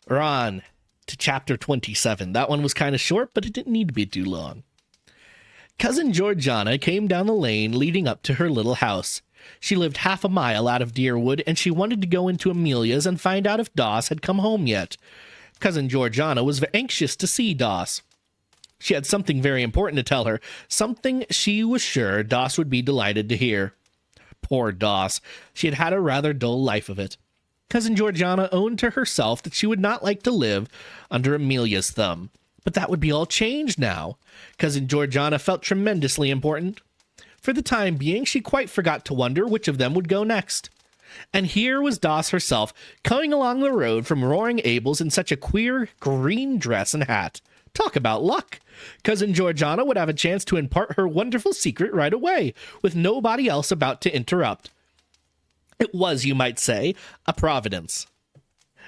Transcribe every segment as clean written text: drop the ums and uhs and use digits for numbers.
We're on to chapter 27. That one was kind of short, but it didn't need to be too long. Cousin Georgiana came down the lane leading up to her little house. She lived half a mile out of Deerwood, and she wanted to go into Amelia's and find out if Doss had come home yet. Cousin Georgiana was anxious to see Doss. She had something very important to tell her, something she was sure Doss would be delighted to hear. Poor Doss. She had had a rather dull life of it. Cousin Georgiana owned to herself that she would not like to live under Amelia's thumb. But that would be all changed now. Cousin Georgiana felt tremendously important. For the time being, she quite forgot to wonder which of them would go next. And here was Doss herself, coming along the road from Roaring Abel's in such a queer green dress and hat. Talk about luck. Cousin Georgiana would have a chance to impart her wonderful secret right away, with nobody else about to interrupt. It was, you might say, a providence.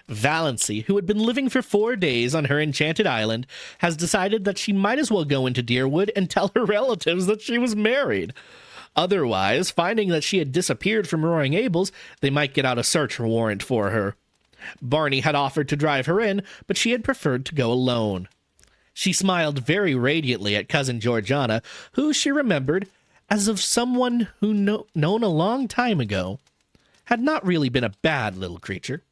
Valancy, who had been living for 4 days on her enchanted island, has decided that she might as well go into Deerwood and tell her relatives that she was married. Otherwise, finding that she had disappeared from Roaring Abel's, they might get out a search warrant for her. Barney had offered to drive her in, but she had preferred to go alone. She smiled very radiantly at Cousin Georgiana, who she remembered as of someone who known a long time ago had not really been a bad little creature.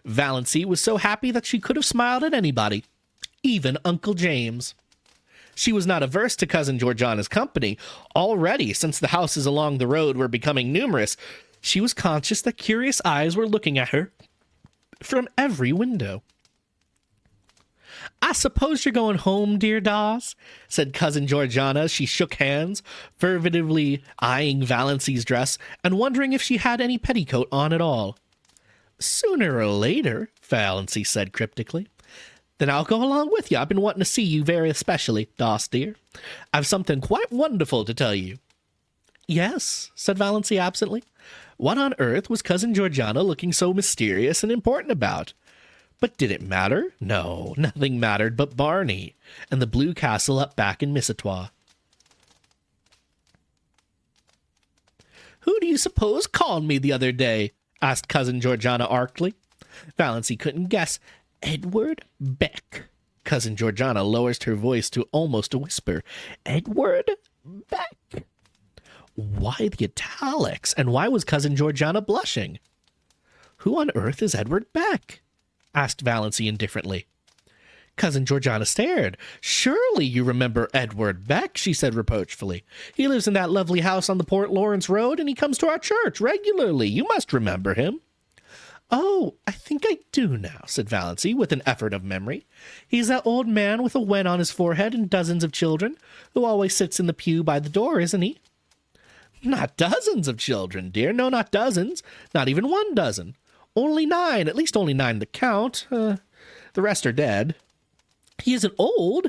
Valancy was so happy that she could have smiled at anybody, even Uncle James. She was not averse to Cousin Georgiana's company. Already, since the houses along the road were becoming numerous, she was conscious that curious eyes were looking at her from every window. "I suppose you're going home, dear Doss," said Cousin Georgiana as she shook hands, furtively eyeing Valancy's dress and wondering if she had any petticoat on at all. "Sooner or later," Valancy said cryptically. "Then I'll go along with you. I've been wanting to see you very especially, Doss dear. I've something quite wonderful to tell you." "Yes," said Valancy absently. What on earth was Cousin Georgiana looking so mysterious and important about? But did it matter? No, nothing mattered but Barney and the blue castle up back in Missisquoi. "Who do you suppose called me the other day?" asked Cousin Georgiana archly. Valancy couldn't guess. "Edward Beck." Cousin Georgiana lowers her voice to almost a whisper. "Edward Beck." Why the italics? And why was Cousin Georgiana blushing? "Who on earth is Edward Beck?" asked Valancy indifferently. Cousin Georgiana stared. "Surely you remember Edward Beck," she said reproachfully. "He lives in that lovely house on the Port Lawrence Road, and he comes to our church regularly. You must remember him." "Oh, I think I do now," said Valancy with an effort of memory. "He's that old man with a wen on his forehead and dozens of children, who always sits in the pew by the door, isn't he?" "Not dozens of children, dear. No, not dozens. Not even 1 dozen. Only 9, at least only 9 that count. The rest are dead. He isn't old.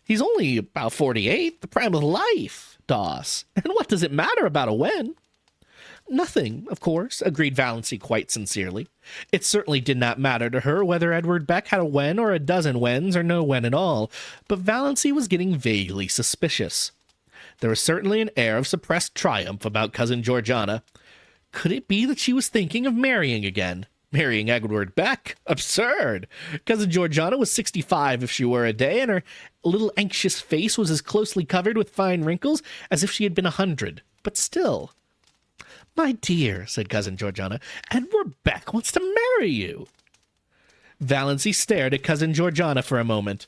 He's only about 48, the prime of life, Doss. And what does it matter about a wen?" "Nothing, of course," agreed Valancy quite sincerely. It certainly did not matter to her whether Edward Beck had a wen or a dozen wens or no wen at all, but Valancy was getting vaguely suspicious. There was certainly an air of suppressed triumph about Cousin Georgiana. Could it be that she was thinking of marrying again? Marrying Edward Beck? Absurd! Cousin Georgiana was 65 if she were a day, and her little anxious face was as closely covered with fine wrinkles as if she had been 100. But still... "My dear," said Cousin Georgiana, "Edward Beck wants to marry you." Valancy stared at Cousin Georgiana for a moment.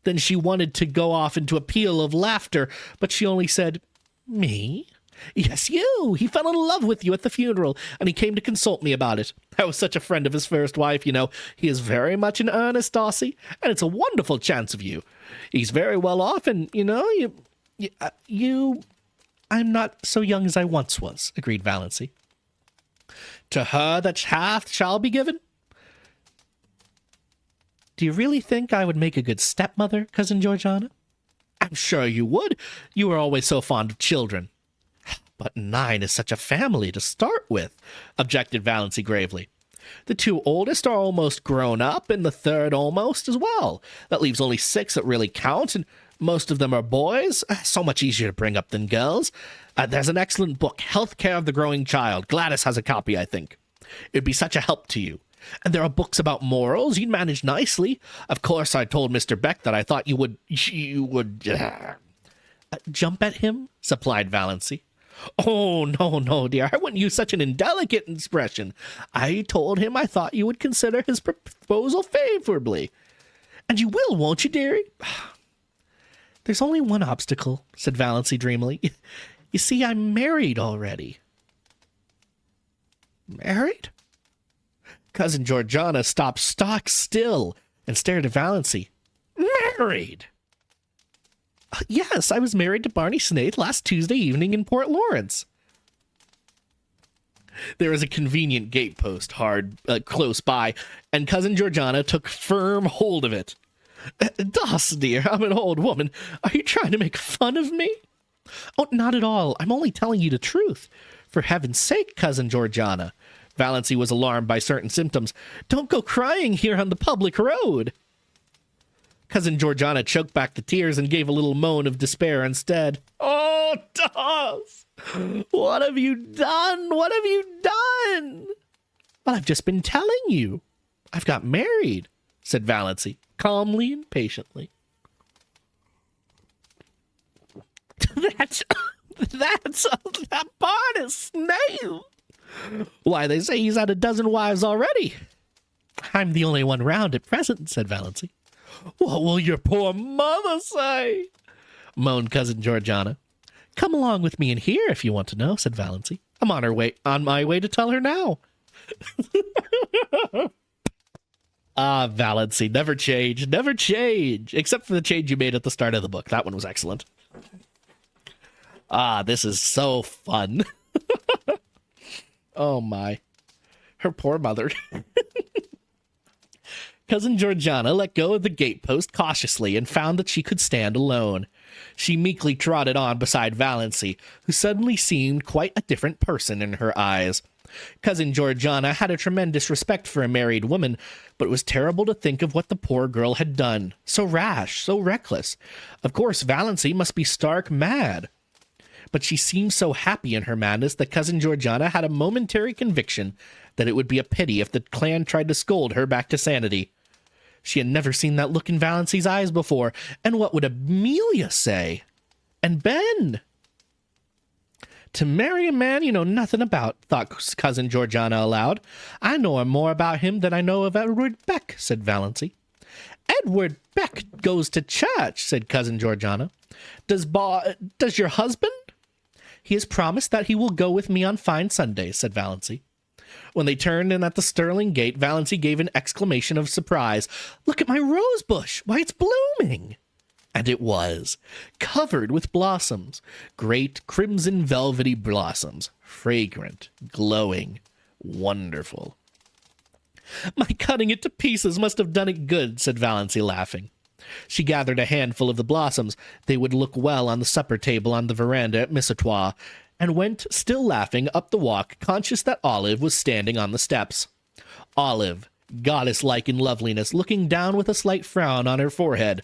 Then she wanted to go off into a peal of laughter, but she only said, "Me? Yes, you. He fell in love with you at the funeral, and he came to consult me about it. I was such a friend of his first wife, you know. He is very much in earnest, Dossie, and it's a wonderful chance of you. He's very well off, and, you know, you... "I'm not so young as I once was," agreed Valancy. "To her that hath shall be given." "Do you really think I would make a good stepmother, Cousin Georgiana?" "I'm sure you would. You were always so fond of children." "But 9 is such a family to start with," objected Valancy gravely. "The 2 oldest are almost grown up, and the 3rd almost as well. That leaves only 6 that really count, and most of them are boys. So much easier to bring up than girls. There's an excellent book, Health Care of the Growing Child. Gladys has a copy, I think. It'd be such a help to you. And there are books about morals. You'd manage nicely. Of course, I told Mr. Beck that I thought you would jump at him, supplied Valancy. Oh, no, dear. I wouldn't use such an indelicate expression. I told him I thought you would consider his proposal favorably. And you will, won't you, dearie? There's only one obstacle, said Valancy dreamily. You see, I'm married already. Married? Cousin Georgiana stopped stock still and stared at Valancy. Married? Yes, I was married to Barney Snaith last Tuesday evening in Port Lawrence. There was a convenient gatepost close by, and Cousin Georgiana took firm hold of it. Doss, dear, I'm an old woman. Are you trying to make fun of me? Oh, not at all. I'm only telling you the truth. For heaven's sake, Cousin Georgiana. Valancy was alarmed by certain symptoms. Don't go crying here on the public road. Cousin Georgiana choked back the tears and gave a little moan of despair instead. Oh, Doss! What have you done? What have you done? Well, I've just been telling you. I've got married, said Valancy, calmly and patiently. That part is snail. Why, they say he's had a dozen wives already. I'm the only one round at present, said Valancy. What will your poor mother say? Moaned Cousin Georgiana. Come along with me in here if you want to know, said Valancy. I'm on my way to tell her now. Ah, Valancy, never change, never change. Except for the change you made at the start of the book. That one was excellent. Ah, this is so fun. Oh my. Her poor mother. Cousin Georgiana let go of the gatepost cautiously and found that she could stand alone. She meekly trotted on beside Valancy, who suddenly seemed quite a different person in her eyes. Cousin Georgiana had a tremendous respect for a married woman, but it was terrible to think of what the poor girl had done. So rash, so reckless. Of course, Valancy must be stark mad. But she seemed so happy in her madness that Cousin Georgiana had a momentary conviction that it would be a pity if the clan tried to scold her back to sanity. She had never seen that look in Valancy's eyes before, and what would Amelia say? And Ben? To marry a man you know nothing about, thought Cousin Georgiana aloud. I know more about him than I know of Edward Beck, said Valancy. Edward Beck goes to church, said Cousin Georgiana. Does your husband? He has promised that he will go with me on fine Sundays, said Valancy. When they turned in at the Sterling Gate, Valancy gave an exclamation of surprise. Look at my rose bush! Why, it's blooming! And it was, covered with blossoms, great crimson velvety blossoms, fragrant, glowing, wonderful. My cutting it to pieces must have done it good, said Valancy, laughing. She gathered a handful of the blossoms. They would look well on the supper table on the veranda at Missatoire, and went, still laughing, up the walk, conscious that Olive was standing on the steps. Olive, goddess-like in loveliness, looking down with a slight frown on her forehead.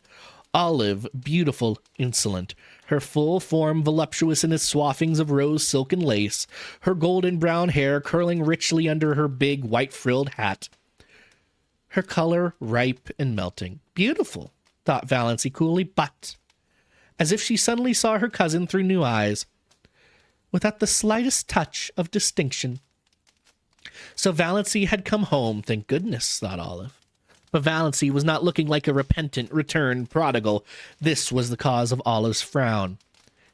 Olive, beautiful, insolent, her full form voluptuous in its swathings of rose silk and lace, her golden brown hair curling richly under her big white-frilled hat. Her color ripe and melting. Beautiful, thought Valancy coolly, but, as if she suddenly saw her cousin through new eyes, without the slightest touch of distinction. So Valancy had come home, thank goodness, thought Olive. But Valancy was not looking like a repentant, returned prodigal. This was the cause of Olive's frown.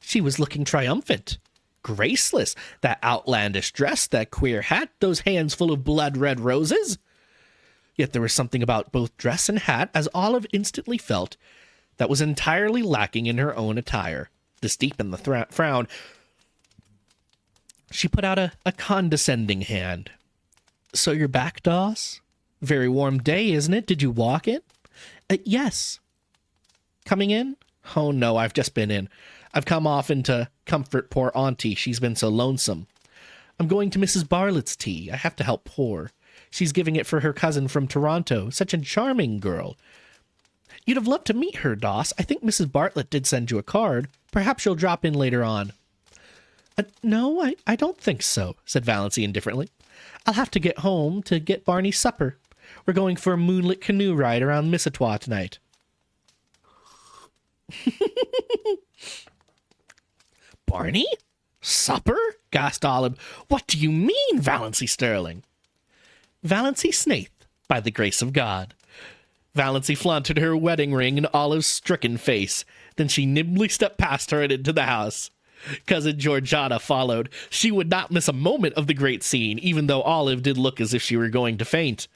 She was looking triumphant, graceless, that outlandish dress, that queer hat, those hands full of blood-red roses. Yet there was something about both dress and hat, as Olive instantly felt, that was entirely lacking in her own attire. This deepened the frown. She put out a condescending hand. So you're back, Doss? Very warm day, isn't it? Did you walk it? Yes. Coming in? Oh, no, I've just been in. I've come often to comfort poor Auntie. She's been so lonesome. I'm going to Mrs. Bartlett's tea. I have to help poor. She's giving it for her cousin from Toronto. Such a charming girl. You'd have loved to meet her, Doss. I think Mrs. Bartlett did send you a card. Perhaps you'll drop in later on. No, I don't think so, said Valancy indifferently. I'll have to get home to get Barney's supper. We're going for a moonlit canoe ride around Mississauga tonight. Barney? Supper? Gasped Olive. What do you mean, Valancy Sterling? Valancy Snaith, by the grace of God. Valancy flaunted her wedding ring in Olive's stricken face. Then she nimbly stepped past her and into the house. Cousin Georgiana followed. She would not miss a moment of the great scene, even though Olive did look as if she were going to faint.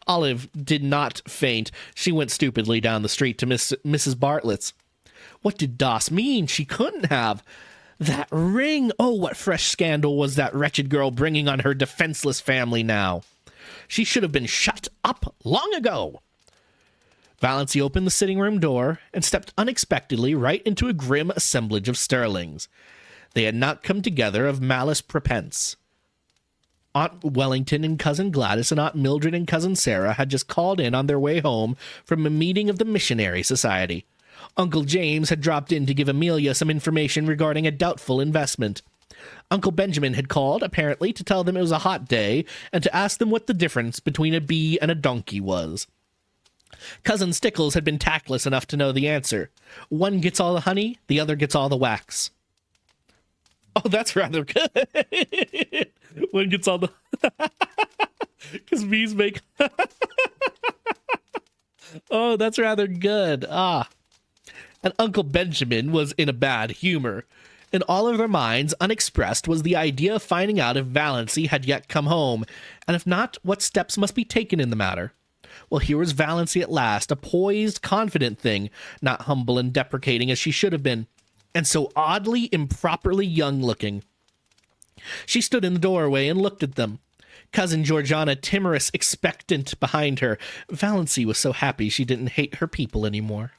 Olive did not faint. She went stupidly down the street to Mrs. Bartlett's. What did Doss mean? She couldn't have. That ring! Oh, what fresh scandal was that wretched girl bringing on her defenseless family now? She should have been shut up long ago. Valancy opened the sitting room door and stepped unexpectedly right into a grim assemblage of Sterlings. They had not come together of malice prepense. Aunt Wellington and Cousin Gladys and Aunt Mildred and Cousin Sarah had just called in on their way home from a meeting of the Missionary Society. Uncle James had dropped in to give Amelia some information regarding a doubtful investment. Uncle Benjamin had called, apparently, to tell them it was a hot day and to ask them what the difference between a bee and a donkey was. Cousin Stickles had been tactless enough to know the answer. One gets all the honey, the other gets all the wax. Oh, that's rather good. One gets all the... Because bees make... Oh, that's rather good. Ah. And Uncle Benjamin was in a bad humor. In all of their minds, unexpressed, was the idea of finding out if Valancy had yet come home, and if not, what steps must be taken in the matter. Well, here was Valancy at last, a poised, confident thing, not humble and deprecating as she should have been, and so oddly, improperly young-looking. She stood in the doorway and looked at them. Cousin Georgiana timorous, expectant behind her. Valancy was so happy she didn't hate her people anymore.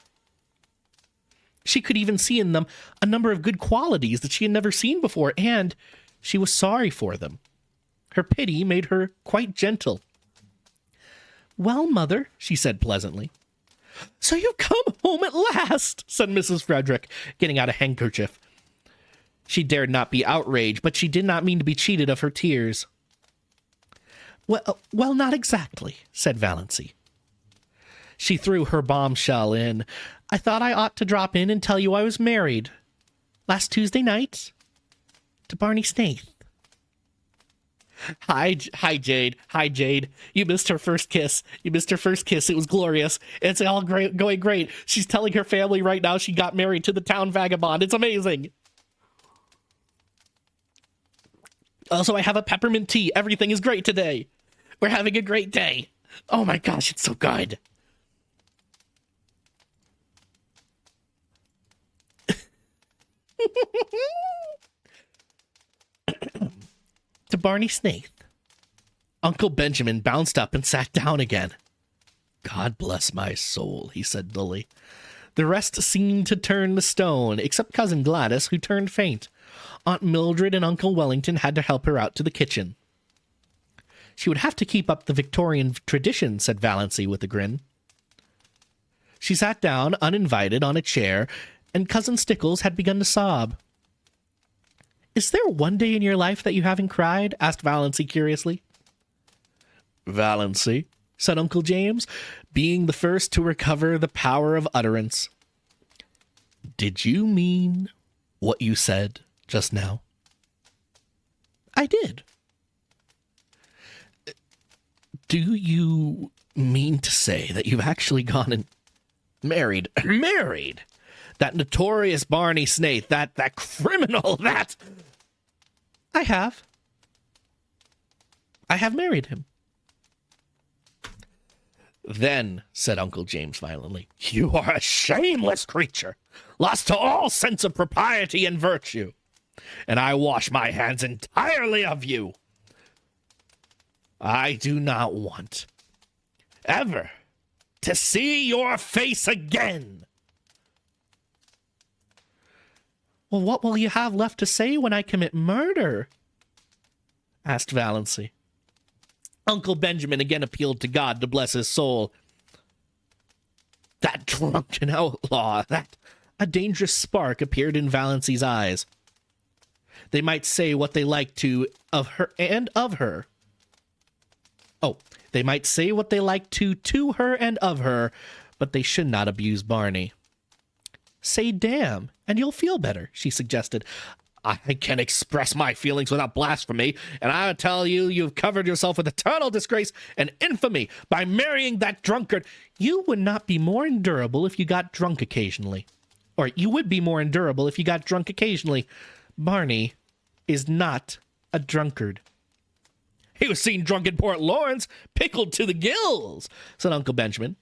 She could even see in them a number of good qualities that she had never seen before, and she was sorry for them. Her pity made her quite gentle. "Well, Mother," she said pleasantly. "So you've come home at last," said Mrs. Frederick, getting out a handkerchief. She dared not be outraged, but she did not mean to be cheated of her tears. Well, not exactly," said Valancy. She threw her bombshell in. "I thought I ought to drop in and tell you I was married. Last Tuesday night to Barney Snaith." Hi, Jade. Hi, Jade. You missed her first kiss. It was glorious. It's all great, going great. She's telling her family right now she got married to the town vagabond. It's amazing. Also, I have a peppermint tea. Everything is great today. We're having a great day. Oh my gosh, it's so good. To Barney Snaith. Uncle Benjamin bounced up and sat down again. "God bless my soul," he said dully. The rest seemed to turn to stone, except Cousin Gladys, who turned faint. Aunt Mildred and Uncle Wellington had to help her out to the kitchen. She would have to keep up the Victorian tradition, said Valancy with a grin. She sat down, uninvited, on a chair, and Cousin Stickles had begun to sob. "Is there one day in your life that you haven't cried?" asked Valancy curiously. "Valancy," said Uncle James, being the first to recover the power of utterance. "Did you mean what you said just now?" "I did." "Do you mean to say that you've actually gone and married that notorious Barney Snaith, that criminal, that..." I have married him." "Then," said Uncle James violently, "you are a shameless creature, lost to all sense of propriety and virtue, and I wash my hands entirely of you. I do not want ever to see your face again." "Well, what will you have left to say when I commit murder?" asked Valancy. Uncle Benjamin again appealed to God to bless his soul. "That drunken outlaw, A dangerous spark appeared in Valancy's eyes. They might say what they liked to of her, Oh, they might say what they like to her and of her, but they should not abuse Barney. Say damn, and you'll feel better, she suggested. I can't express my feelings without blasphemy, and I tell you, you've covered yourself with eternal disgrace and infamy by marrying that drunkard. You would not be more endurable if you got drunk occasionally. Or you would be more endurable if you got drunk occasionally. Barney is not a drunkard. He was seen drunk in Port Lawrence, pickled to the gills, said Uncle Benjamin.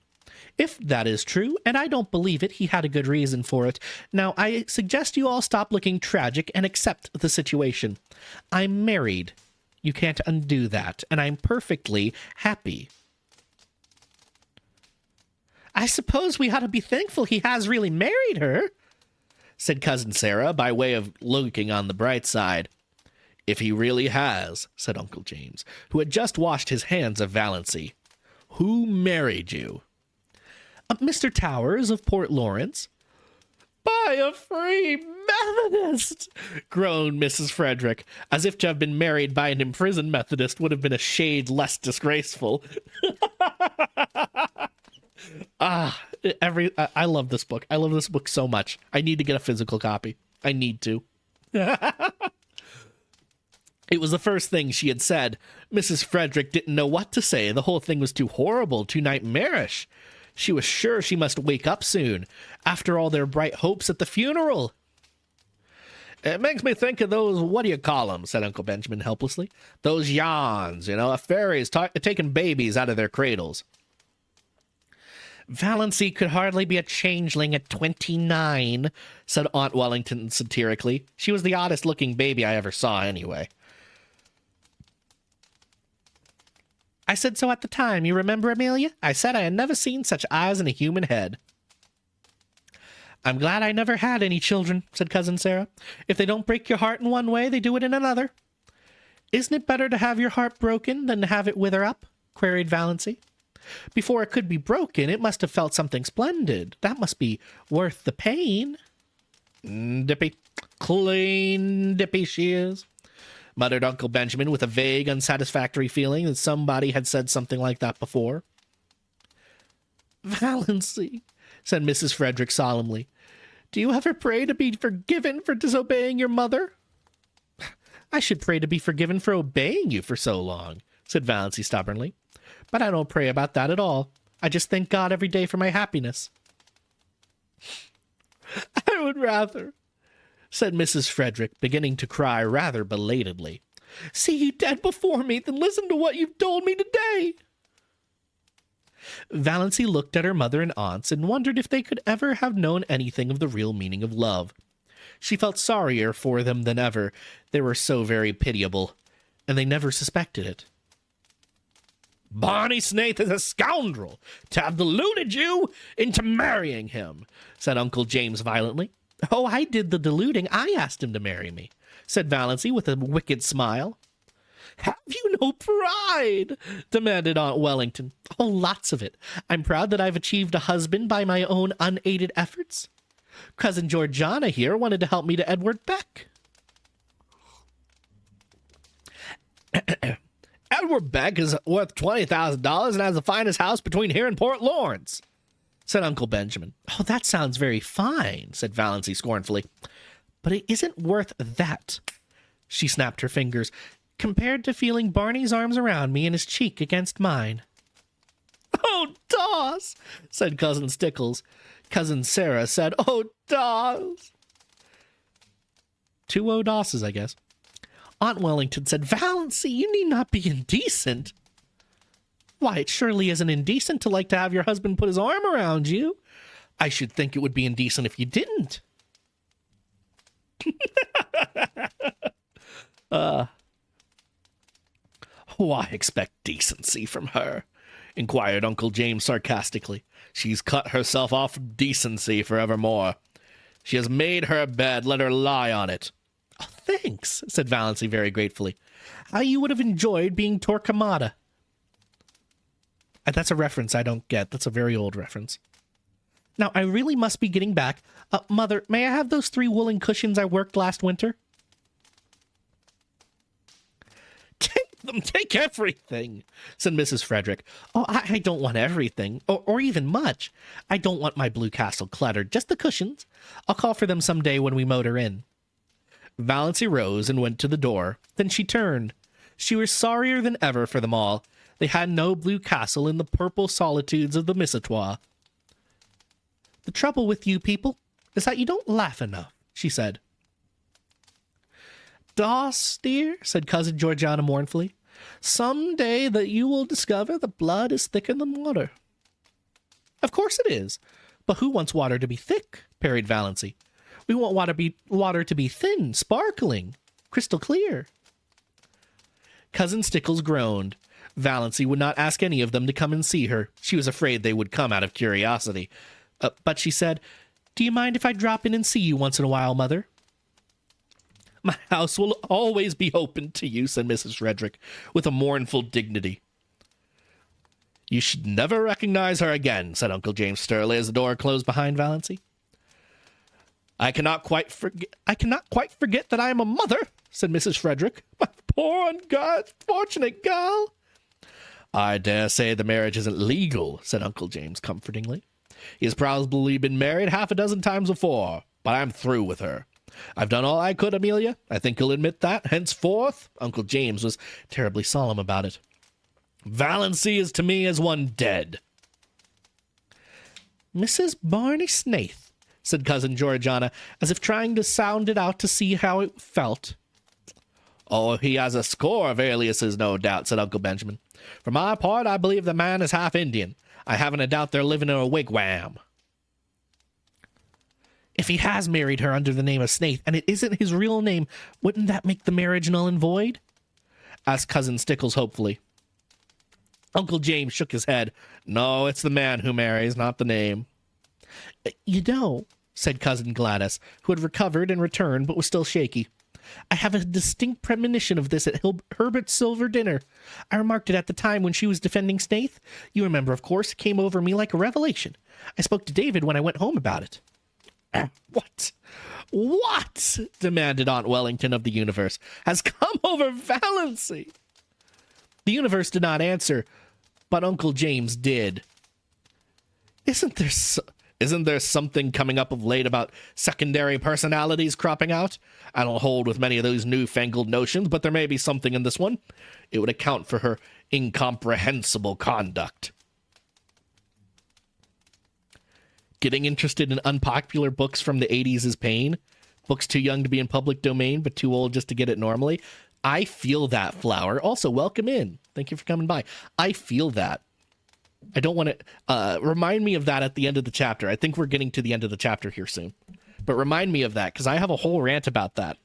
If that is true, and I don't believe it, he had a good reason for it. Now, I suggest you all stop looking tragic and accept the situation. I'm married. You can't undo that, and I'm perfectly happy. I suppose we ought to be thankful he has really married her, said Cousin Sarah, by way of looking on the bright side. If he really has, said Uncle James, who had just washed his hands of Valancy. Who married you? Mr. Towers of Port Lawrence. By a free Methodist, groaned Mrs. Frederick, as if to have been married by an imprisoned Methodist would have been a shade less disgraceful. I love this book. I love this book so much. I need to get a physical copy. I need to. It was the first thing she had said. Mrs. Frederick didn't know what to say. The whole thing was too horrible, too nightmarish. She was sure she must wake up soon, after all their bright hopes at the funeral. It makes me think of those, what do you call them, said Uncle Benjamin helplessly. Those yawns, fairies taking babies out of their cradles. Valancy could hardly be a changeling at 29, said Aunt Wellington satirically. She was the oddest-looking baby I ever saw, anyway. I said so at the time, you remember, Amelia? I said I had never seen such eyes in a human head. I'm glad I never had any children, said Cousin Sarah. If they don't break your heart in one way, they do it in another. Isn't it better to have your heart broken than to have it wither up? Queried Valancy. Before it could be broken, it must have felt something splendid. That must be worth the pain. Dippy. Clean dippy she is, muttered Uncle Benjamin with a vague, unsatisfactory feeling that somebody had said something like that before. Valancy, said Mrs. Frederick solemnly, do you ever pray to be forgiven for disobeying your mother? I should pray to be forgiven for obeying you for so long, said Valancy stubbornly. But I don't pray about that at all. I just thank God every day for my happiness. I would rather, said Mrs. Frederick, beginning to cry rather belatedly, see you dead before me than listen to what you've told me today. Valancy looked at her mother and aunts and wondered if they could ever have known anything of the real meaning of love. She felt sorrier for them than ever. They were so very pitiable, and they never suspected it. Barney Snaith is a scoundrel to have deluded you into marrying him, said Uncle James violently. Oh, I did the deluding. I asked him to marry me, said Valancy with a wicked smile. Have you no pride? Demanded Aunt Wellington. Oh, lots of it. I'm proud that I've achieved a husband by my own unaided efforts. Cousin Georgiana here wanted to help me to Edward Beck. Edward Beck is worth $20,000 and has the finest house between here and Port Lawrence, said Uncle Benjamin. Oh, that sounds very fine, said Valancy scornfully. But it isn't worth that, she snapped her fingers, compared to feeling Barney's arms around me and his cheek against mine. Oh, Dawes, said Cousin Stickles. Cousin Sarah said, oh, Dawes. 2 Dawses, I guess. Aunt Wellington said, Valancy, you need not be indecent. Why, it surely isn't indecent to like to have your husband put his arm around you. I should think it would be indecent if you didn't. Why expect decency from her? Inquired Uncle James sarcastically. She's cut herself off from decency forevermore. She has made her bed, let her lie on it. Oh, thanks, said Valancy very gratefully. How you would have enjoyed being Torquemada. That's a reference I don't get. That's a very old reference. Now, I really must be getting back. Mother, may I have those 3 woolen cushions I worked last winter? Take them. Take everything, said Mrs. Frederick. Oh, I don't want everything, or even much. I don't want my blue castle cluttered, just the cushions. I'll call for them some day when we motor in. Valancy rose and went to the door. Then she turned. She was sorrier than ever for them all. They had no blue castle in the purple solitudes of the Mississauga. The trouble with you people is that you don't laugh enough, she said. Doss, dear, said Cousin Georgiana mournfully, some day that you will discover the blood is thicker than water. Of course it is, but who wants water to be thick? Parried Valancy. We want water to be thin, sparkling, crystal clear. Cousin Stickles groaned. Valancy would not ask any of them to come and see her. She was afraid they would come out of curiosity. But she said, Do you mind if I drop in and see you once in a while, Mother? My house will always be open to you, said Mrs. Frederick, with a mournful dignity. You should never recognize her again, said Uncle James sturdily as the door closed behind Valancy. I cannot quite forget that I am a mother, said Mrs. Frederick. My poor unfortunate girl. I dare say the marriage isn't legal, said Uncle James comfortingly. He has probably been married half a dozen times before, but I'm through with her. I've done all I could, Amelia. I think you'll admit that. Henceforth, Uncle James was terribly solemn about it. Valancy is to me as one dead. Mrs. Barney Snaith, said Cousin Georgiana, as if trying to sound it out to see how it felt. Oh, he has a score of aliases, no doubt, said Uncle Benjamin. For my part, I believe the man is half Indian. I haven't a doubt they're living in a wigwam. If he has married her under the name of Snaith, and it isn't his real name, wouldn't that make the marriage null and void? Asked Cousin Stickles hopefully. Uncle James shook his head. No, it's the man who marries, not the name. You know, said Cousin Gladys, who had recovered and returned, but was still shaky. I have a distinct premonition of this at Herbert's silver dinner. I remarked it at the time when she was defending Snaith. You remember, of course, it came over me like a revelation. I spoke to David when I went home about it. What? What? Demanded Aunt Wellington of the universe. Has come over Valancy. The universe did not answer, but Uncle James did. Isn't there something coming up of late about secondary personalities cropping out? I don't hold with many of those newfangled notions, but there may be something in this one. It would account for her incomprehensible conduct. Getting interested in unpopular books from the 80s is pain. Books too young to be in public domain, but too old just to get it normally. I feel that, Flower. Also, welcome in. Thank you for coming by. I feel that. I don't want to... remind me of that at the end of the chapter. I think we're getting to the end of the chapter here soon. But remind me of that, because I have a whole rant about that.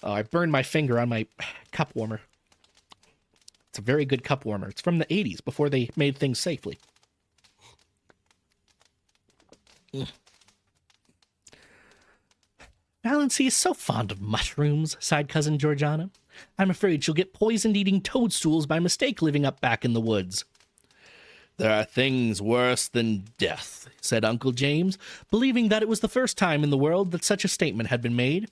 Oh, I burned my finger on my cup warmer. It's a very good cup warmer. It's from the 80s, before they made things safely. Valancy is so fond of mushrooms, sighed Cousin Georgiana. I'm afraid she'll get poisoned eating toadstools by mistake living up back in the woods. There are things worse than death, said Uncle James, believing that it was the first time in the world that such a statement had been made.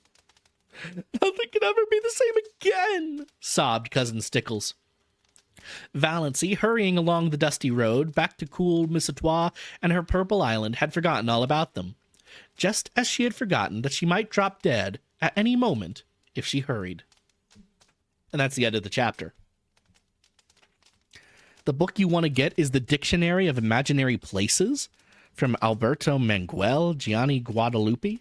Nothing can ever be the same again, sobbed Cousin Stickles. Valancy, hurrying along the dusty road back to cool Mississauga and her purple island, had forgotten all about them, just as she had forgotten that she might drop dead at any moment if she hurried. And that's the end of the chapter. The book you want to get is The Dictionary of Imaginary Places from Alberto Manguel Gianni Guadalupe.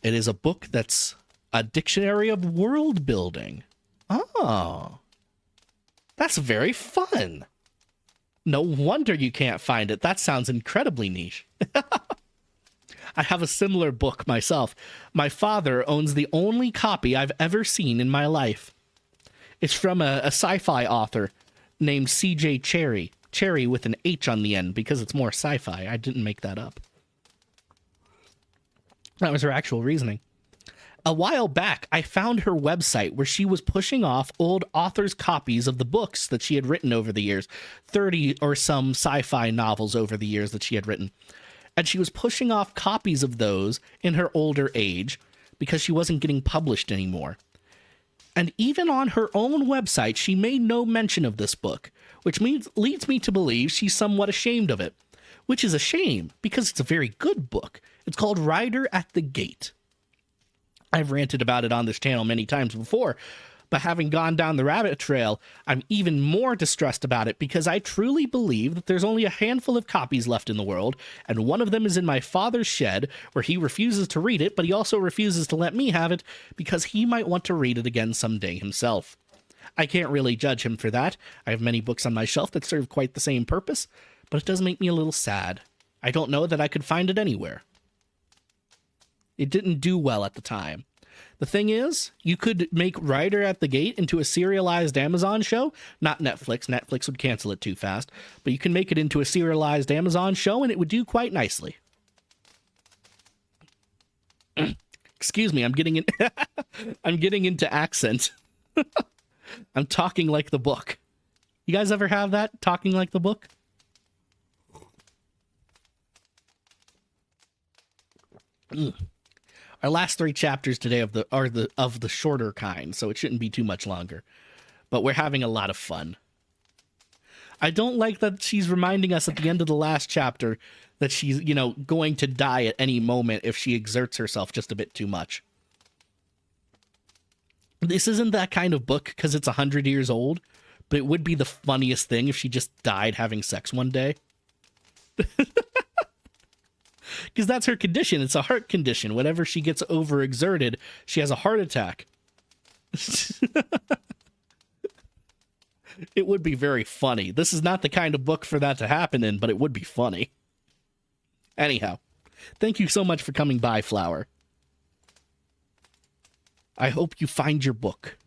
It is a book that's a dictionary of world building. Oh, that's very fun. No wonder you can't find it. That sounds incredibly niche. I have a similar book myself. My father owns the only copy I've ever seen in my life. It's from a sci-fi author named C.J. Cherry. Cherry with an H on the end because it's more sci-fi. I didn't make that up. That was her actual reasoning. A while back, I found her website where she was pushing off old authors' copies of the books that she had written over the years. 30 or some sci-fi novels over the years that she had written. And she was pushing off copies of those in her older age because she wasn't getting published anymore. And even on her own website, she made no mention of this book, which leads me to believe she's somewhat ashamed of it, which is a shame because it's a very good book. It's called Rider at the Gate. I've ranted about it on this channel many times before, but having gone down the rabbit trail, I'm even more distressed about it because I truly believe that there's only a handful of copies left in the world, and one of them is in my father's shed where he refuses to read it, but he also refuses to let me have it because he might want to read it again someday himself. I can't really judge him for that. I have many books on my shelf that serve quite the same purpose, but it does make me a little sad. I don't know that I could find it anywhere. It didn't do well at the time. The thing is, you could make Rider at the Gate into a serialized Amazon show. Not Netflix. Netflix would cancel it too fast. But you can make it into a serialized Amazon show, and it would do quite nicely. Excuse me, I'm getting into accent. I'm talking like the book. You guys ever have that? Talking like the book? Our last 3 chapters today are the shorter kind, so it shouldn't be too much longer. But we're having a lot of fun. I don't like that she's reminding us at the end of the last chapter that she's, going to die at any moment if she exerts herself just a bit too much. This isn't that kind of book because it's 100 years old, but it would be the funniest thing if she just died having sex one day. Because that's her condition. It's a heart condition. Whenever she gets overexerted, she has a heart attack. It would be very funny. This is not the kind of book for that to happen in, but it would be funny. Anyhow, thank you so much for coming by, Flower. I hope you find your book.